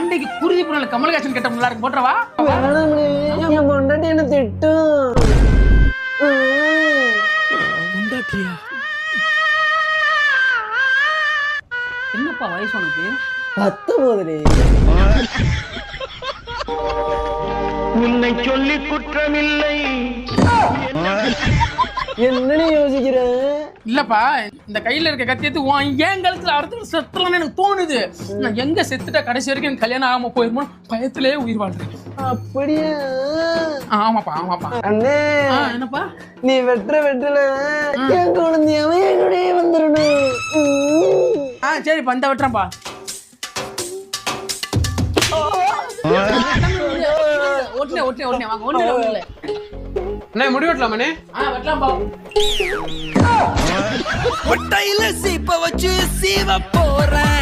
மண்டைக்கு குருதி புனல கமலஹாசன் கட்ட நல்லா இருக்கு போட்டுறவா. என் பொண்டாட்டி என்ன திட்டும். பொண்டாட்டியா? என்னப்பா வயசு உனக்கு? 19. உன்னை சொல்லி குற்றமில்லை. என்னன்னு யோசிக்கிற? இல்லப்பா, இந்த கையில இருக்க கத்தியத்து ஏன் கழுத்துல அறுத்து செத்துலன்னு எனக்கு தோணுது. நான் எங்க செத்துட்டா கடைசி வரைக்கும் எனக்கு கல்யாணம் ஆகாம போயிருமோ பயத்திலே உயிர் வாழ்றேன். அப்படியா? ஆமாப்பா ஆமாப்பா. அண்ணே என்னப்பா? நீ வெட்டுல என் குழந்தையாவே என் கூடயே வந்துடணும். சரிப்பா, இந்த வெட்டுறேன்ப்பா. ஒட்டே வாங்க. ஒண்ணு இல்ல அண்ணே முடி வெட்டலாமாண்ணே? வெட்டலாம்பா. ஒட்டையில சீப்ப வச்சு சீவ போறேன்.